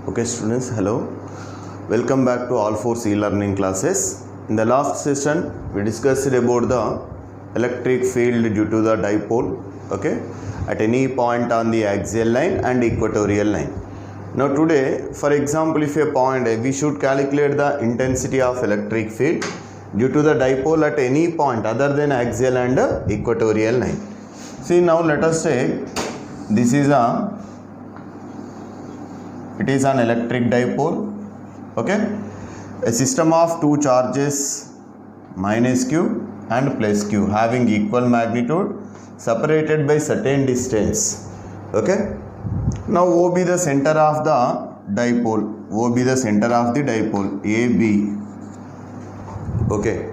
Okay students, hello. Welcome back to all 4 e-learning classes. In the last session, we discussed about the electric field due to the dipole, okay, at any point on the axial line and equatorial line. Now today, for example, if a point, we should calculate the intensity of electric field due to the dipole at any point other than axial and equatorial line. See, now let us say this is it is an electric dipole, okay, a system of two charges minus q and plus q having equal magnitude separated by certain distance, okay. Now O be the center of the dipole, O be the center of the dipole, AB, okay.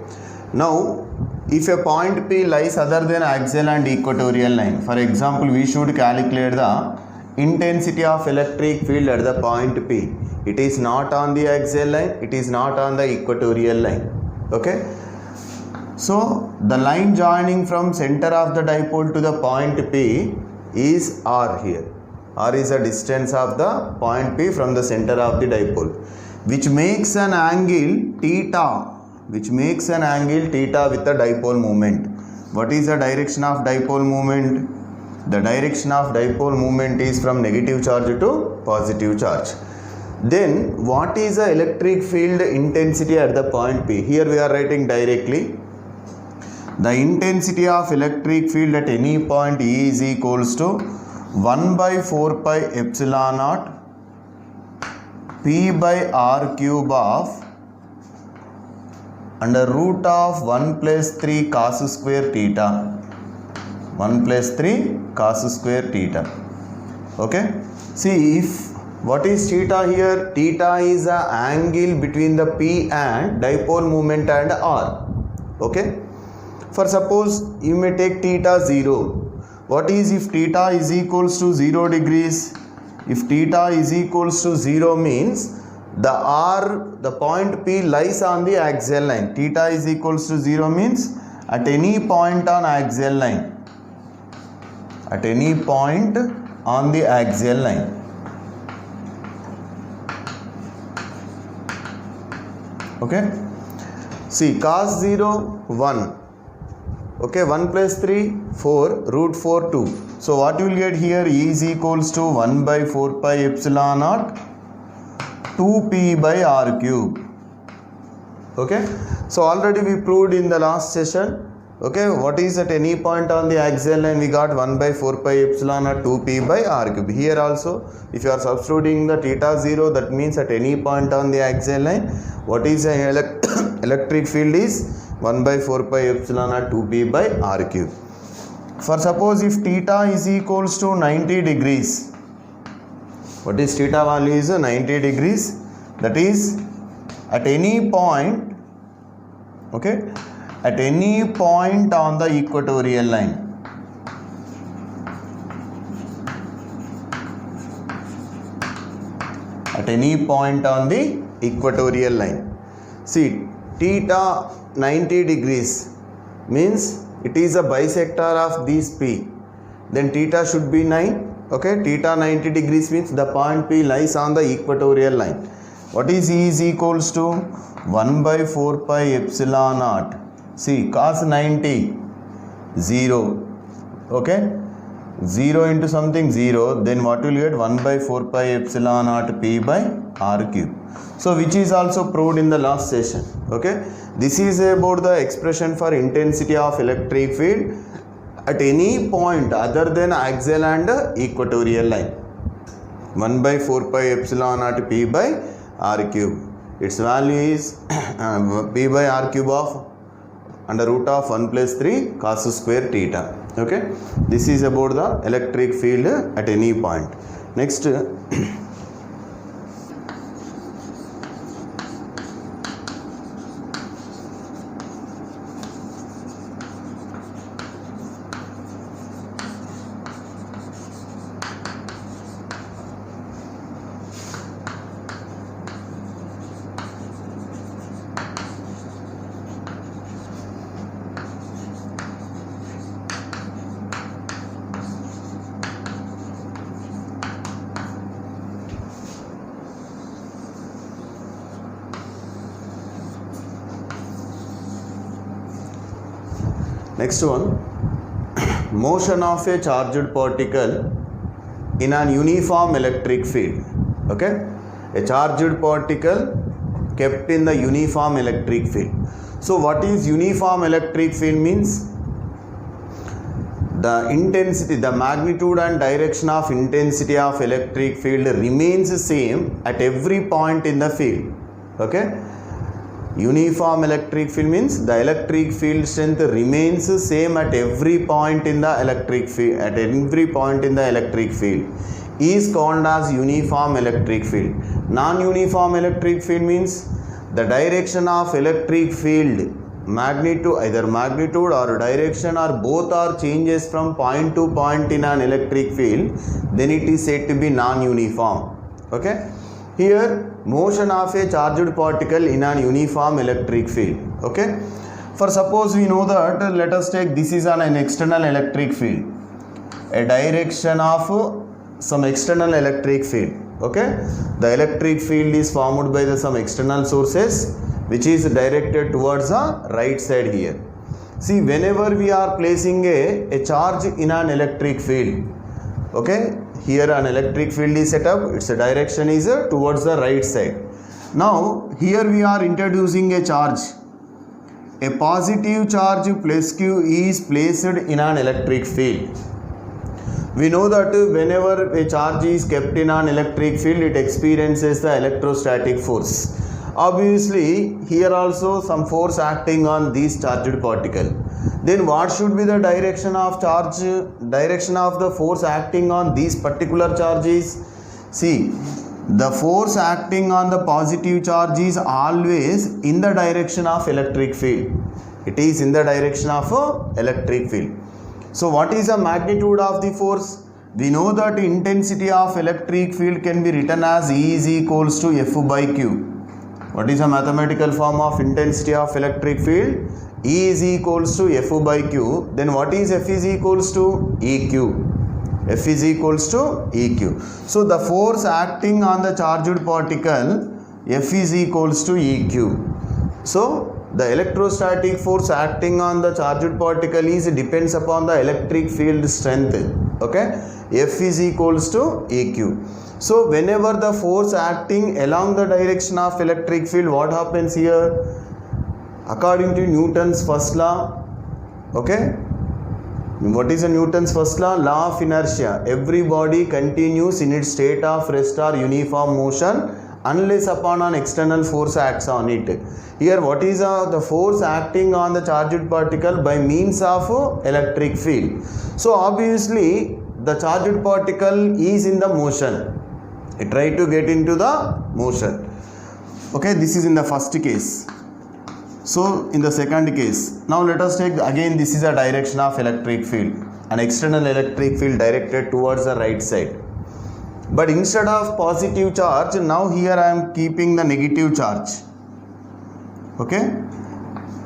Now if a point P lies other than axial and equatorial line, for example, we should calculate the intensity of electric field at the point P. It is not on the axial line, it is not on the equatorial line, okay. So the line joining from center of the dipole to the point P is R here. R is the distance of the point P from the center of the dipole, which makes an angle theta, with the dipole moment. What is the direction of dipole moment? The direction of dipole moment is from negative charge to positive charge. Then what is the electric field intensity at the point P? Here we are writing directly. The intensity of electric field at any point E is equals to 1 by 4 pi epsilon naught P by R cube of under root of 1 plus 3 cos square theta. 1 plus 3 cos square theta, okay. See, if what is theta here? Theta is the angle between the P and dipole moment and R, okay. For suppose you may take theta 0. What is if theta is equals to 0 degrees? If theta is equals to 0 means the point P lies on the axial line. Theta is equals to 0 means at any point on axial line. At any point on the axial line. Okay. See, cos 0, 1. Okay, 1 plus 3, 4, root 4, 2. So what you will get here? E is equals to 1 by 4 pi epsilon naught 2p by r cube. Okay. So already we proved in the last session. Okay, what is at any point on the axial line? We got 1 by 4 pi epsilon or 2p by r cube. Here also, if you are substituting the theta 0, that means at any point on the axial line, what is the electric field is 1 by 4 pi epsilon or 2p by r cube. For suppose if theta is equals to 90 degrees, what is theta value is 90 degrees, that is at any point, okay, at any point on the equatorial line. At any point on the equatorial line. See, theta 90 degrees means it is a bisector of these P. Then theta should be 9. Okay, theta 90 degrees means the point P lies on the equatorial line. What is E is equals to 1 by 4 pi epsilon naught. See, cos 90, 0, okay, 0 into something 0, then what will you get? 1 by 4 pi epsilon naught P by R cube. So, which is also proved in the last session, okay. This is about the expression for intensity of electric field at any point other than axial and equatorial line. 1 by 4 pi epsilon naught P by R cube. Its value is P by R cube of under root of 1 plus 3 cos square theta, okay. This is about the electric field at any point. Next, Next one, motion of a charged particle in an uniform electric field. Okay, a charged particle kept in the uniform electric field. So what is uniform electric field means? The intensity, the magnitude and direction of intensity of electric field remains same at every point in the field. Okay, uniform electric field means the electric field strength remains same at every point in the electric field, at every point in the electric field is called as uniform electric field. Non-uniform electric field means the direction of electric field, magnitude, either magnitude or direction or both are changes from point to point in an electric field, then it is said to be non-uniform. Okay, here motion of a charged particle in an uniform electric field. Okay, for suppose we know that, let us take this is an external electric field, a direction of some external electric field. Okay, the electric field is formed by the some external sources which is directed towards the right side here. See, whenever we are placing a charge in an electric field, okay, here an electric field is set up, its direction is towards the right side. Now here we are introducing a charge, a positive charge plus Q is placed in an electric field. We know that whenever a charge is kept in an electric field, it experiences the electrostatic force. Obviously, here also some force acting on this charged particle. Then what should be the direction of charge, direction of the force acting on these particular charges? See, the force acting on the positive charge is always in the direction of electric field. It is in the direction of electric field. So what is the magnitude of the force? We know that intensity of electric field can be written as E is equals to F by Q. What is the mathematical form of intensity of electric field? E is equals to F by Q. Then what is F is equals to? EQ. F is equals to EQ. So the force acting on the charged particle, F is equals to EQ. So the electrostatic force acting on the charged particle is depends upon the electric field strength. Okay, F is equals to EQ. So whenever the force acting along the direction of electric field, what happens here? According to Newton's first law, okay, what is the Newton's first law? Law of inertia. Every body continues in its state of rest or uniform motion unless upon an external force acts on it. Here what is the force acting on the charged particle? By means of electric field. So obviously the charged particle is in the motion. It try to get into the motion. Okay, this is in the first case. So in the second case, now let us take again, this is a direction of electric field, an external electric field directed towards the right side. But instead of positive charge, now here I am keeping the negative charge. Okay,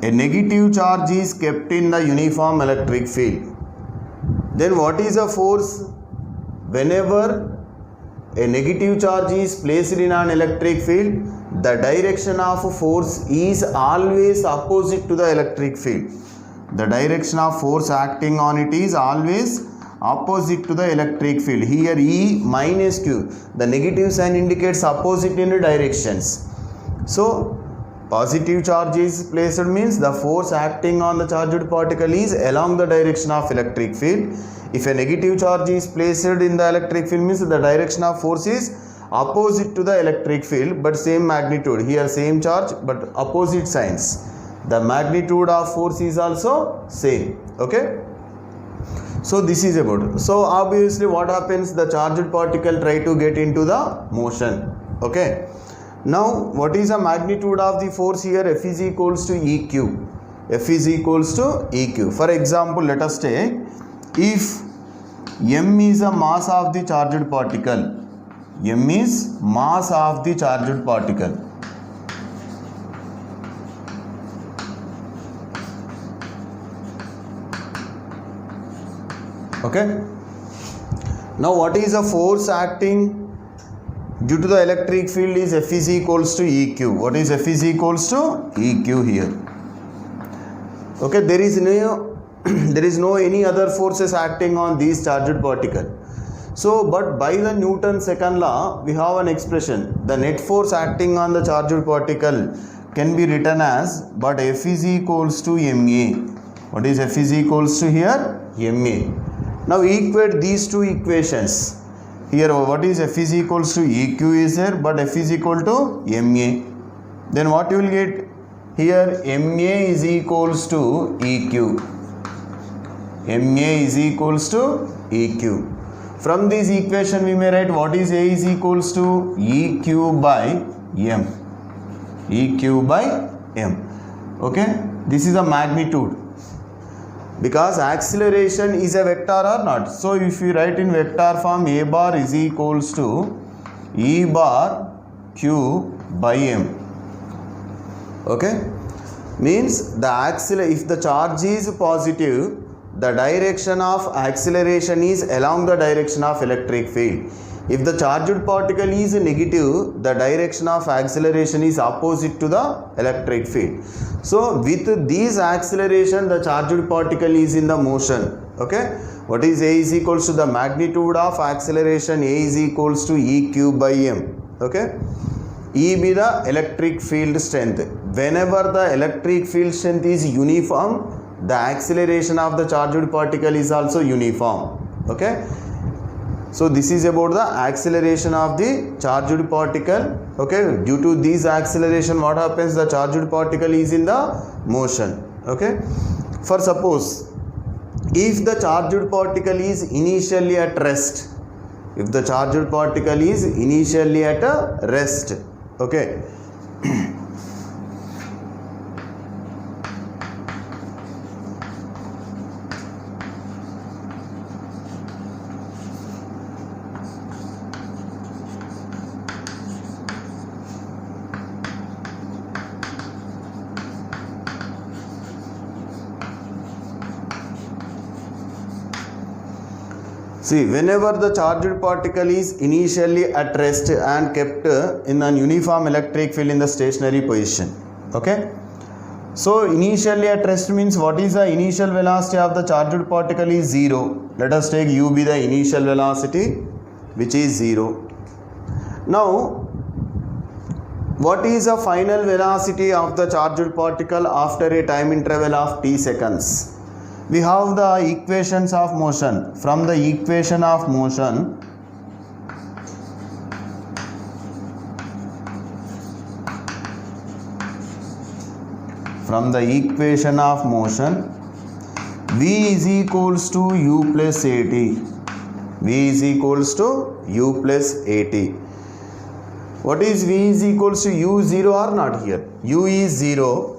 a negative charge is kept in the uniform electric field. Then what is the force? Whenever a negative charge is placed in an electric field, the direction of force is always opposite to the electric field. The direction of force acting on it is always opposite to the electric field. Here E minus Q, the negative sign indicates opposite in the directions. So positive charge is placed means the force acting on the charged particle is along the direction of electric field. If a negative charge is placed in the electric field means the direction of force is opposite to the electric field but same magnitude. Here same charge but opposite signs. The magnitude of force is also same. Okay. So this is about it. So obviously what happens? The charged particle try to get into the motion. Okay. Now what is the magnitude of the force here? F is equals to EQ. F is equals to EQ. For example, let us take, if M is the mass of the charged particle, M is mass of the charged particle. Okay. Now what is the force acting due to the electric field is F is equals to EQ. What is F is equals to EQ here? Okay, there is no there is no any other forces acting on these charged particle. So, but by the Newton's second law, we have an expression. The net force acting on the charged particle can be written as, but F is equals to ma. What is F is equals to here? Ma. Now equate these two equations. Here what is F is equals to Eq is there, but F is equal to ma. Then what you will get? Here ma is equals to Eq. ma is equals to Eq. From this equation we may write what is A is equals to Eq by m. Eq by m. Okay, this is a magnitude, because acceleration is a vector or not. So if you write in vector form, A bar is equals to E bar Q by m. Okay, means the if the charge is positive, the direction of acceleration is along the direction of electric field. If the charged particle is negative, the direction of acceleration is opposite to the electric field. So with this acceleration, the charged particle is in the motion. Okay, what is A is equals to the magnitude of acceleration? A is equals to Eq by m. Okay, E be the electric field strength. Whenever the electric field strength is uniform, the acceleration of the charged particle is also uniform. Okay, so this is about the acceleration of the charged particle. Okay, due to this acceleration, what happens? The charged particle is in the motion. Okay, for suppose if the charged particle is initially at rest, if the charged particle is initially at a rest, okay, see, whenever the charged particle is initially at rest and kept in an uniform electric field in the stationary position. Okay, so initially at rest means what is the initial velocity of the charged particle is 0. Let us take u be the initial velocity, which is 0. Now what is the final velocity of the charged particle after a time interval of t seconds? We have the equations of motion. From the equation of motion, V is equals to u plus at. V is equals to u plus at. What is V is equals to u? 0 or not here? U is 0.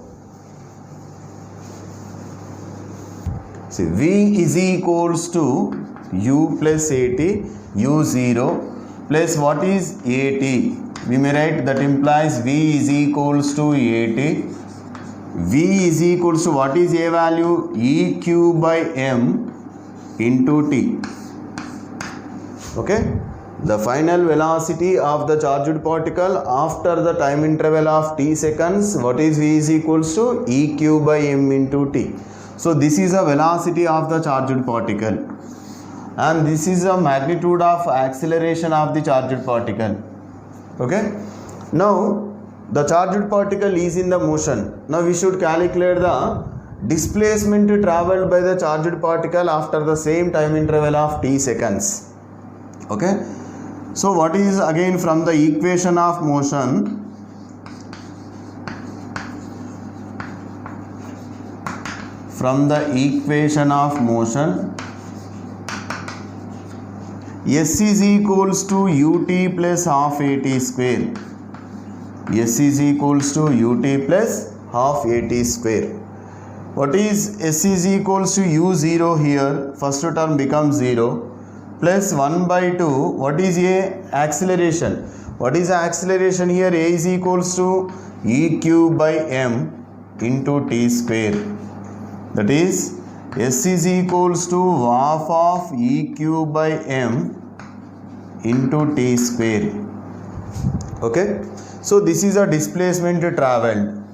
See, V is equals to u plus at, u 0 plus what is at? We may write that implies V is equals to at. V is equals to what is a value? Eq by m into t. Okay, the final velocity of the charged particle after the time interval of t seconds, what is V is equals to Eq by m into t. So this is the velocity of the charged particle, and this is the magnitude of acceleration of the charged particle. Okay, now the charged particle is in the motion. Now we should calculate the displacement travelled by the charged particle after the same time interval of t seconds. Okay, so what is again from the equation of motion? From the equation of motion, S is equals to ut plus half at square. S is equals to ut plus half at square. What is S is equals to u0 here? First term becomes 0 plus 1 by 2. What is A? Acceleration. What is the acceleration here? A is equals to Eq by m into t square. That is S is equals to half of Eq by m into t square. Okay, so this is a displacement travelled.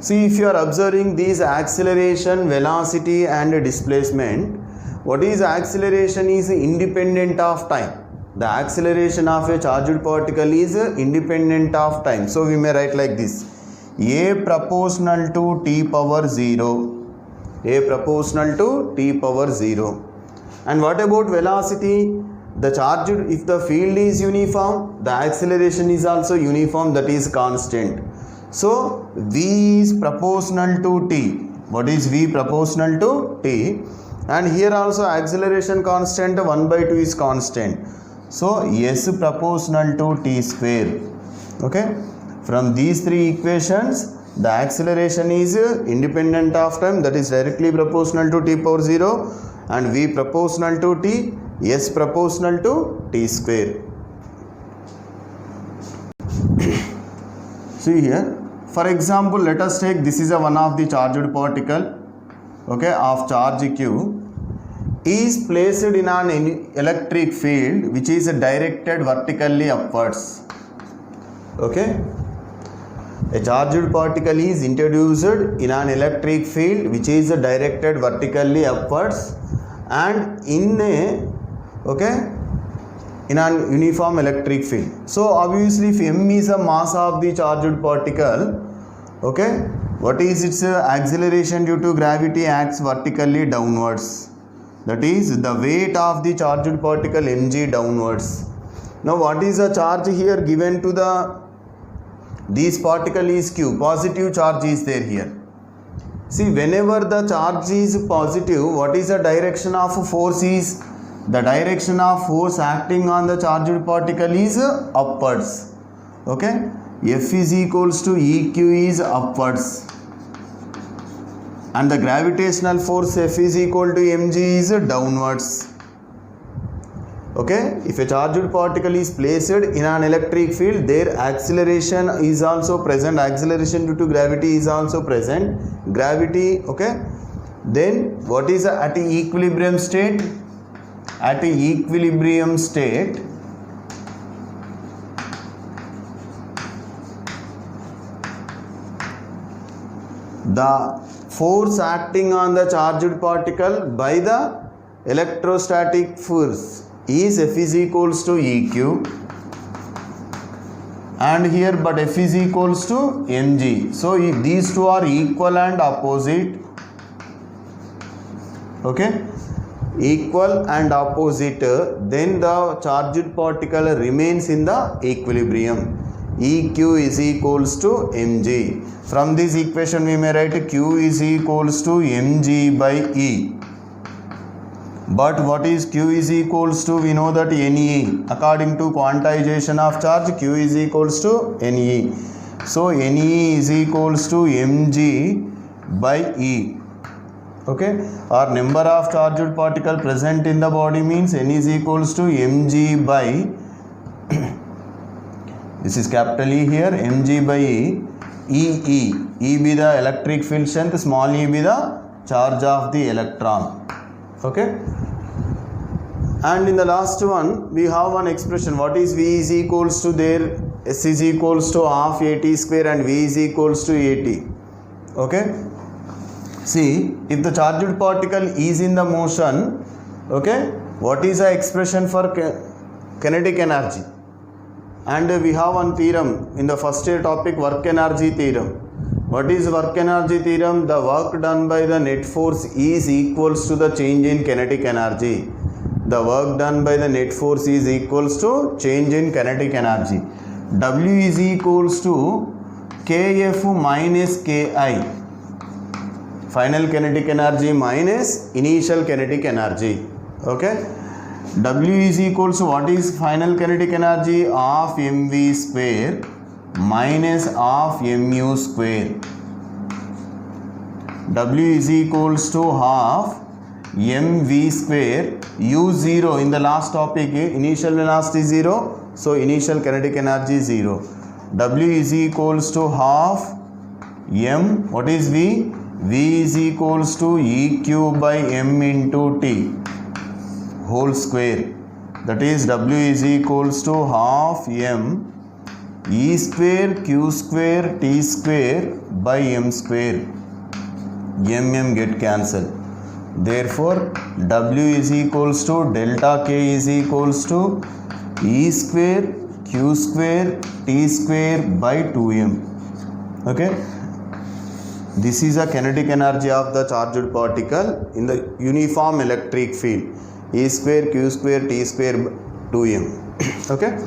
See, if you are observing these acceleration, velocity and displacement, what is acceleration is independent of time. The acceleration of a charged particle is independent of time. So we may write like this: A proportional to t power 0. A proportional to t power 0. And what about velocity? The charged, if the field is uniform, the acceleration is also uniform, that is constant. So V is proportional to t. What is V? Proportional to t. And here also acceleration constant 1/2 is constant. So S proportional to t square. Okay. From these three equations, the acceleration is independent of time, that is directly proportional to t power 0, and V proportional to t, S proportional to t square. See here, for example, let us take, this is a one of the charged particle, okay, of charge q, is placed in an electric field which is directed vertically upwards. Okay, a charged particle is introduced in an electric field which is directed vertically upwards and in an uniform electric field. So obviously, if m is the mass of the charged particle, okay, what is its acceleration due to gravity? Acts vertically downwards. That is the weight of the charged particle mg downwards. Now what is the charge here given to this particle is q? Positive charge is there here. See, whenever the charge is positive, what is the direction of force is? The direction of force acting on the charged particle is upwards. Okay, F is equals to EQ is upwards, and the gravitational force F is equal to mg is downwards. Okay, if a charged particle is placed in an electric field, their acceleration is also present, acceleration due to gravity is also present, gravity, okay. Then what is at equilibrium state? At equilibrium state, the force acting on the charged particle by the electrostatic force is F is equals to EQ, and here but F is equals to mg. So if these two are equal and opposite, okay, equal and opposite, then the charged particle remains in the equilibrium. EQ is equals to mg. From this equation we may write Q is equals to mg by E. But what is Q is equals to? We know that NE. According to quantization of charge, Q is equals to NE. So NE is equals to mg by E. Okay, or number of charged particle present in the body means N is equals to mg by this is capital E here, mg by E. E be the electric field strength, small e be the charge of the electron. Okay, and in the last one we have one expression. What is V is equals to there? S is equals to half AT square and V is equals to AT. Okay, see, if the charged particle is in the motion, okay, what is the expression for kinetic energy? And we have one theorem in the first year topic, work energy theorem. What is work energy theorem? The work done by the net force is equals to the change in kinetic energy. The work done by the net force is equals to change in kinetic energy. W is equals to Kf minus Ki. Final kinetic energy minus initial kinetic energy. Okay. W is equals to, what is final kinetic energy? Half mv square minus half mu square. W is equals to half mv square, u0 in the last topic, initial velocity 0, so initial kinetic energy 0. W is equals to half m, what is V? V is equals to EQ by m into T whole square, that is W is equals to half m E square q square t square by m square. M get cancelled. Therefore, W is equals to delta K is equals to E square q square t square by 2m. Okay. This is a kinetic energy of the charged particle in the uniform electric field. E square q square t square 2m. Okay.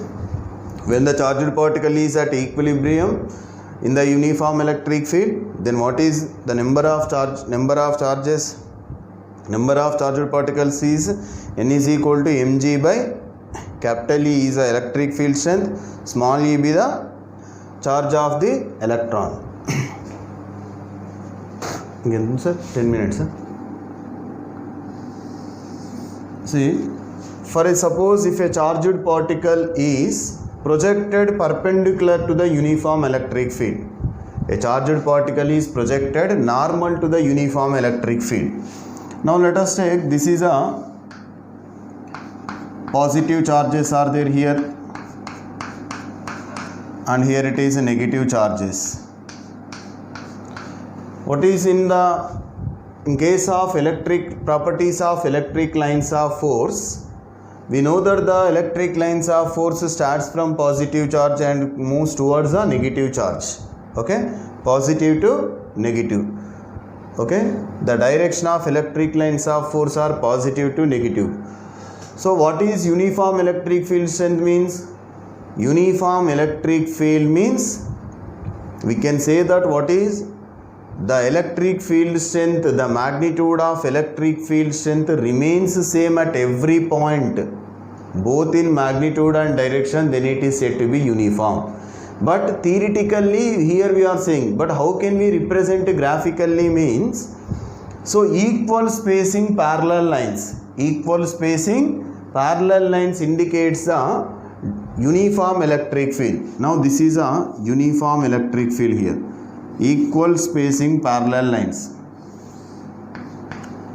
When the charged particle is at equilibrium in the uniform electric field, then what is the number of charged particles is n is equal to mg by capital E is the electric field strength, small e be the charge of the electron. Again, sir, 10 minutes. Sir. See, suppose if a charged particle is projected perpendicular to the uniform electric field. A charged particle is projected normal to the uniform electric field. Now let us take, this is a positive charges are there here, and here it is a negative charges. What is in case of electric properties of electric lines of force? We know that the electric lines of force starts from positive charge and moves towards a negative charge. Okay, positive to negative. Okay, the direction of electric lines of force are positive to negative. So what is uniform electric field strength means? Uniform electric field means, we can say that what is the electric field strength, the magnitude of electric field strength remains same at every point, both in magnitude and direction, then it is said to be uniform. But theoretically here we are saying, but how can we represent graphically means, so equal spacing parallel lines indicates the uniform electric field. Now this is a uniform electric field here. Equal spacing parallel lines.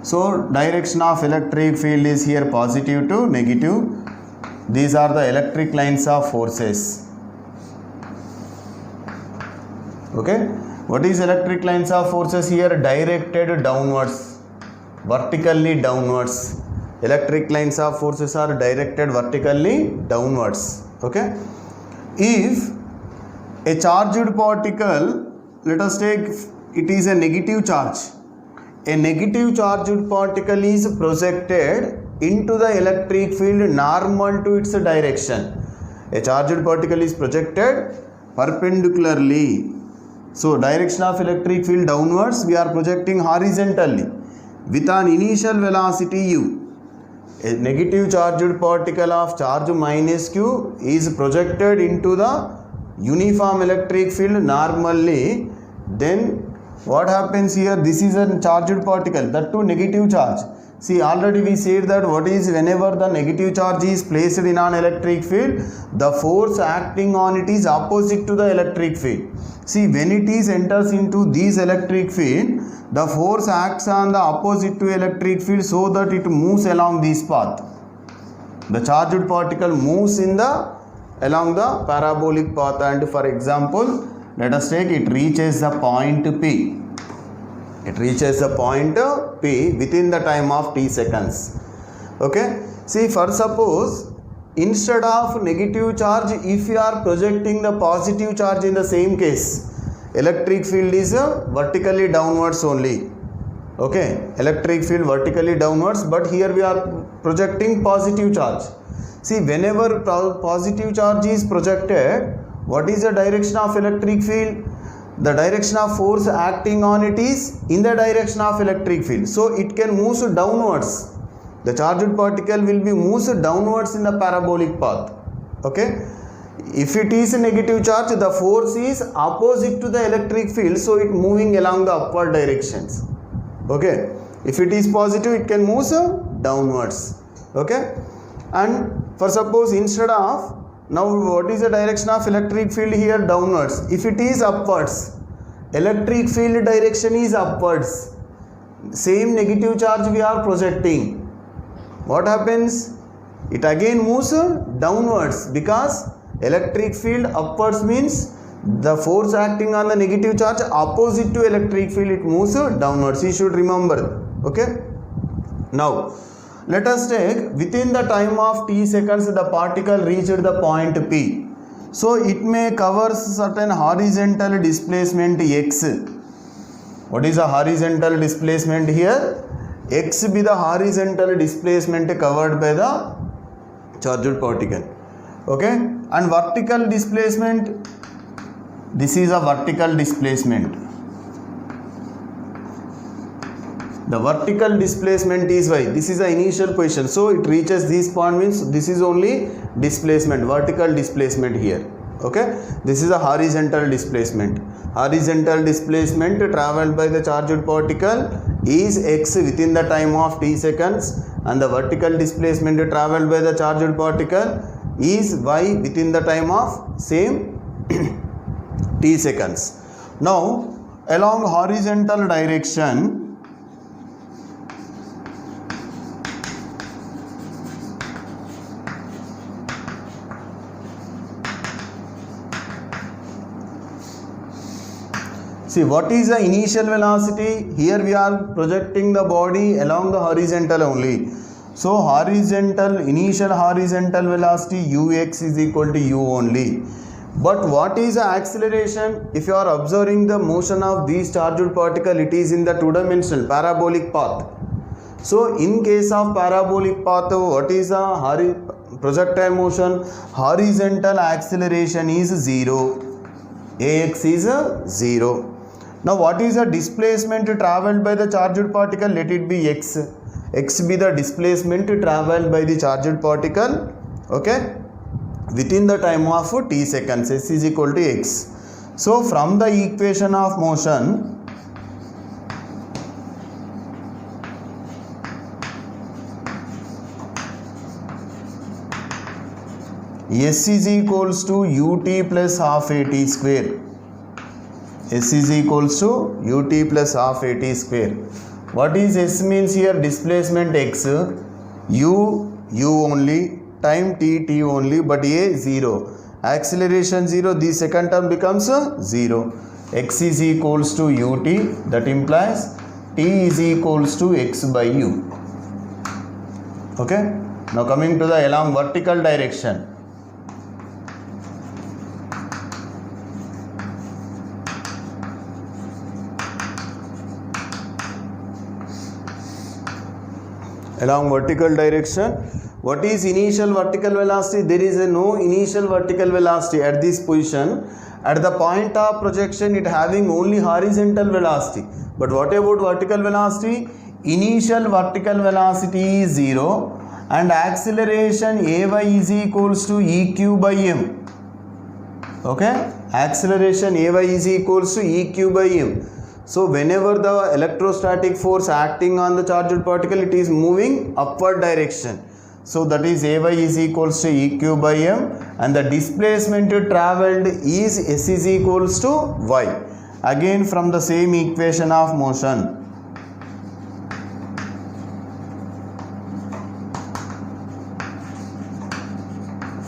So direction of electric field is here positive to negative. These are the electric lines of forces. Okay. What is electric lines of forces here? Directed downwards, vertically downwards. Electric lines of forces are directed vertically downwards. Okay. If a charged particle, let us take, it is a negative charge. A negative charged particle is projected into the electric field normal to its direction. A charged particle is projected perpendicularly. So direction of electric field downwards, we are projecting horizontally with an initial velocity u. A negative charged particle of charge minus q is projected into the uniform electric field normally. Then what happens here? This is a charged particle, that too negative charge. See, already we said that what is, whenever the negative charge is placed in an electric field, the force acting on it is opposite to the electric field. See, when it is enters into this electric field, the force acts on the opposite to electric field so that it moves along this path. The charged particle moves along the parabolic path, and for example, let us take, it reaches the point P. It reaches the point P within the time of t seconds. Okay. See, for suppose instead of negative charge, if you are projecting the positive charge in the same case, electric field is vertically downwards only. Okay. Electric field vertically downwards, but here we are projecting positive charge. See, whenever positive charge is projected, what is the direction of electric field? The direction of force acting on it is in the direction of electric field. So it can move downwards. The charged particle will be moved downwards in the parabolic path. Okay. If it is a negative charge, the force is opposite to the electric field, so it moving along the upward directions. Okay. If it is positive, it can move downwards. Okay. And for suppose instead of, now what is the direction of electric field here? Downwards. If it is upwards, electric field direction is upwards. Same negative charge we are projecting. What happens? It again moves downwards because Electric field upwards means the force acting on the negative charge opposite to electric field, it moves downwards. You should remember. Okay. Now let us take within the time of t seconds the particle reached the point P. So it may cover certain horizontal displacement x. What is the horizontal displacement here? X be the horizontal displacement covered by the charged particle. Okay, and vertical displacement, this is a vertical displacement. The vertical displacement is y. This is the initial position. So it reaches this point means this is only displacement, vertical displacement here. Okay, this is a horizontal displacement. Horizontal displacement traveled by the charged particle is x within the time of t seconds, and the vertical displacement traveled by the charged particle is y within the time of same t seconds. Now along horizontal direction, see what is the initial velocity? Here we are projecting the body along the horizontal only. So horizontal, initial horizontal velocity ux is equal to u only. But what is the acceleration? If you are observing the motion of these charged particle, it is in the two-dimensional parabolic path. So in case of parabolic path, what is the projectile motion? Horizontal acceleration is 0. Ax is 0. Now what is the displacement traveled by the charged particle? Let it be x. X be the displacement traveled by the charged particle. Okay, within the time of t seconds, s is equal to x. So from the equation of motion, s is equals to ut plus half at square. S is equals to ut plus half at square. What is s means here? Displacement x, u only, time t only, but a 0, acceleration 0, the second term becomes 0. X is equals to ut, that implies t is equals to x by u. Okay, now coming to the along vertical direction. Along vertical direction, what is initial vertical velocity? There is no initial vertical velocity at this position. At the point of projection, it having only horizontal velocity. But what about vertical velocity? Initial vertical velocity is 0 and acceleration ay is equals to eq by m. Okay, acceleration ay is equals to eq by m. So whenever the electrostatic force acting on the charged particle, it is moving upward direction. So that is ay is equals to eq by m, and the displacement travelled is s is equals to y. Again from the same equation of motion.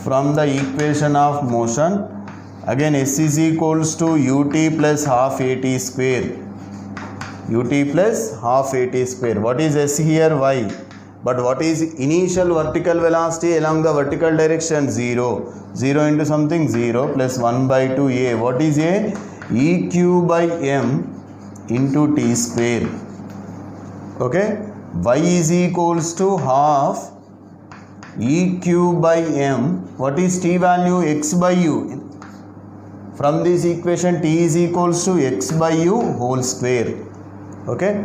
From the equation of motion, again s is equals to ut plus half at square. Ut plus half at square. What is s here? Y. But what is initial vertical velocity along the vertical direction? 0. 0 into something 0 plus 1 by 2 a. What is a? eq by m into t square. Okay. Y is equals to half eq by m. What is t value? X by u. From this equation, t is equals to x by u whole square. Okay,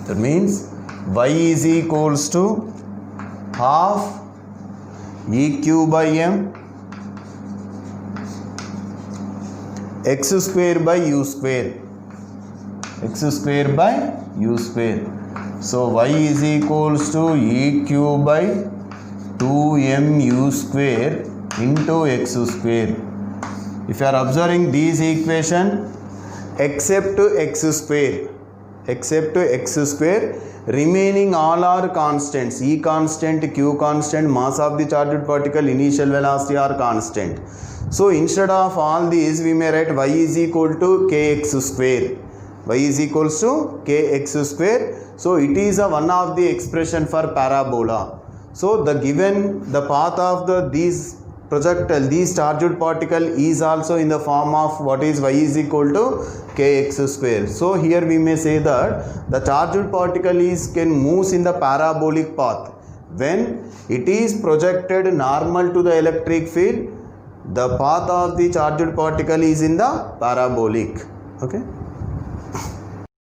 that means y is equals to half eq by m x square by u square. X square by u square. So y is equals to eq by 2mu square into x square. If you are observing this equation, except x square, remaining all are constants. E constant, Q constant, mass of the charged particle, initial velocity are constant. So instead of all these we may write y is equal to kx square. Y is equals to kx square. So it is a one of the expression for parabola. So the given the path of these projectile, these charged particle is also in the form of what is y is equal to kx square. So here we may say that the charged particle can move in the parabolic path. When it is projected normal to the electric field, the path of the charged particle is in the parabolic. Okay.